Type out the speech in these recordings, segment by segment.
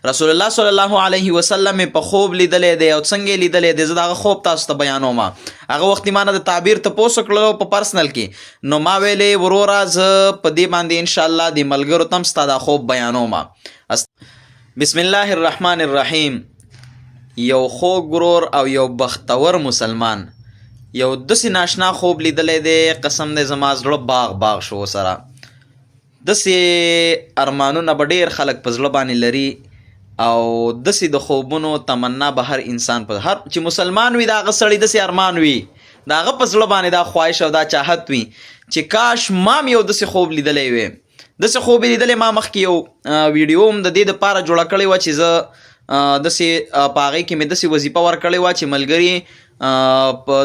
رسول الله صلی الله علیه وسلم په خوب لیدلې دی او څنګه لیدلې دی، زه دغه خوب تاسو ته بیانوم. هغه وخت ما نه د تعبیر تپوس کړلو په پرسنل کې، نو ما ویلې وروره زه په دې باندې انشاءالله د ملګرو ته هم ستا دا خوب بیانوم. بسم الله الرحمن الرحیم. یو خوږ ورور او یو بختور مسلمان یو داسې ناشنا خوب لیدلی دی، قسم دی زما زړه باغ باغ شو سره. داسې ارمانونه به ډېر خلک په زړه باندې لري او داسې د خوبونو تمنا به هر انسان په هر چې مسلمان وي د هغه سړي داسې ارمان وي، د هغه په زړه باندې دا خواهش او دا چاهت وي چې کاش ما هم یو داسې خوب لیدلی وی. داسې خوب یې لیدلی، ما مخکې یو ویډیو هم د دې دپاره جوړه کړې وه چې زه داسې په هغې کې مې داسې وظیفه ورکړې وه چې ملګري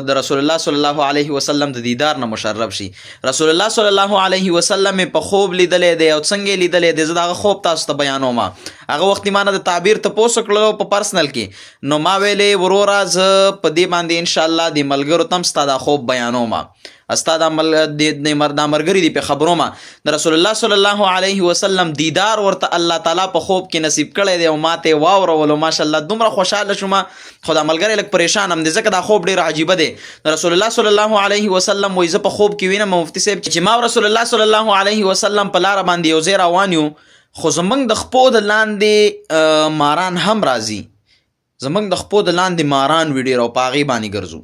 د رسول الله صلی الله علیه وسلم د دیدار نه مشرف شي. رسول الله صلی الله علیه وسلم په خوب لیدلی دی او څنګه لیدلی دی، زه دغه خوب تاسو ته بیانوم. هغه وخت ما نه د تعبیر تپوس کړلو په پرسنل کې، نو ما ویلې وروره زه په دې باندې انشاءالله د ملګرو ته هم ستا دا خوب بیانوم. ستا دا ملګري دي په خبرومه د رسول الله صلی الله علیه وسلم دیدار ورته الله تعالی په خوب کې نصیب کړی دی او ما ته واورولو. ماشاءالله دومره خوشحاله شوم، خو دا ملګری لږ پریشان هم دی ځکه دا خوب ډېر عجیبه دی. د رسول الله صلی الله علیه وسلم وایي زه په خوب کې وینم مفتي صاحب چې ما رسول الله صلی الله علیه وسلم په لاره باندې یو ځای روان یو، خو زمونږ د خپو د لاندې ماران هم راځي، زمونږ د خپو د لاندې ماران وي ډېر او په هغې باندې ګرځو.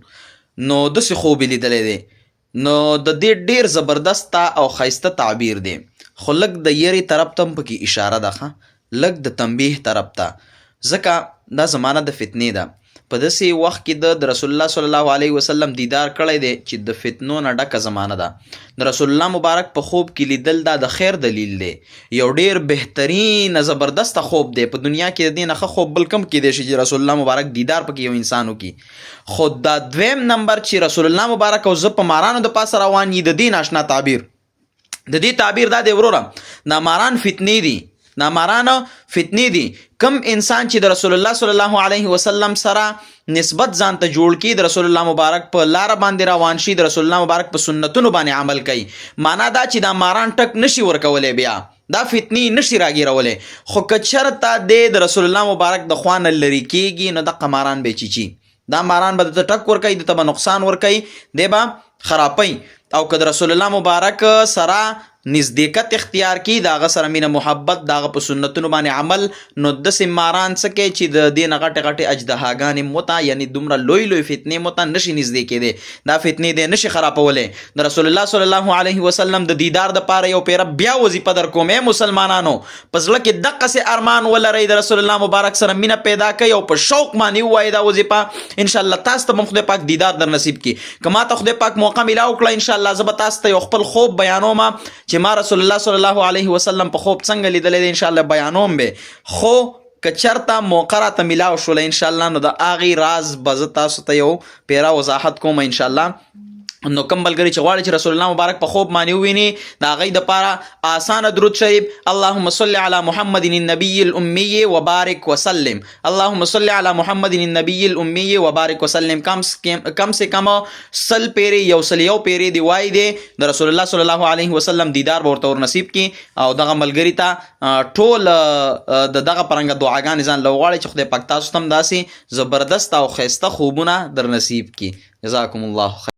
نو داسې خوب یې لیدلی دی. نو د دې ډېر زبردسته او ښایسته تعبیر دی، خو لږ د یرې طرف ته هم پکې اشاره ده، لږ د تنبیه طرف ته، ځکه دا زمانه د فتنې ده. په داسې وخت کې د رسول الله صلی الله علیه وسلم دیدار کړی دی چې د فتنو نه ډکه زمانه ده. د رسول الله مبارک په خوب کې لیدل دا د خیر دلیل دی، یو ډېر بهترین زبردسته خوب دی. په دنیا کې د دې نه ښه خوب بل کم کیدی شي چې رسول الله مبارک دیدار پکې یو انسان وکړي. خو دا دویم نمبر چې رسول الله مبارک او زه په مارانو د پاسه روان یي، د دې ناشنا تعبیر، د دې تعبیر دا دی وروره دا ماران فتنې دي، دا ماران فتنې دي. کم انسان چې د رسول الله صلی الله علیه وسلم سره نسبت ځان ته جوړ کړي، د رسول الله مبارک په لاره باندې روان شي، د رسول الله مبارک په سنتونو باندې عمل کوي، معنا دا چې دا ماران ټک نشي ورکولی، بیا دا فتنې نشي راګیرولی. خو که چېرته د رسول الله مبارک د خوا نه لرې کېږي، نو دغه ماران به چیچي، دا ماران به د ټک ورکوي، د ته به نقصان ورکوي، دی به خرابوي. او که د رسول الله مبارک سره نزدېکت اختیار کی، د هغه سره مینه محبت، د هغه په سنتونو باندې عمل، نو داسې ماران څه کوي چې د دې نه غټې غټې اجدهاګانې مو ته، یعنی دومره لوی لوی فتنې مو ته نشي نږدې کېدی، دا فتنې دی نشي خرابولی. د رسول الله صلی الله علیه وسلم د دیدار دپاره یو پیره بیا وظیفه در کوم. مسلمانانو په زړه کې دقسې ارمان ولرئ، د رسول الله مبارک سره مینه پیدا کوئ او په شوق باندې ووایئ دا وظیفه، انشاءالله تاسو ته به خدای پاک دیدار در نصیب کړي. که ما ته خدای پاک موقع میلاو کړه، انشاءالله زه به تاسو ته یو خپل خوب بیانوم چې ما رسول الله صلی الله علیه وسلم په خوب څنګه لیدلی دی، انشاءالله بیانوم به. خو که چېرته موقع راته میلاو شوله انشاءالله، نو د هغې راز به زه تاسو ته یو پیره وضاحت کوم انشاءالله. نو کم ملګري چې غواړي چې رسول الله مبارک په خوب باندې وویني، د هغې دپاره اسانه درود شریف اللهم صل علی محمد النبی الامی وبارک وسلم، اللهم صل علی محمد النبی الامی وبارک وسلم، کم سے کم 100 پیرې، یو سل یو پیرې دی وایي دی، د رسول الله صلی الله علیه وسلم دیدار به ورته ورنصیب کړي. او دغه ملګري ته ټول د دغه پرنګه دعاګانې ځان له وغواړئ چې خدای پاک تاسو ته هم داسې زبردست او ښایسته خوبونه در نصیب کړي. جزاکم الله خیر.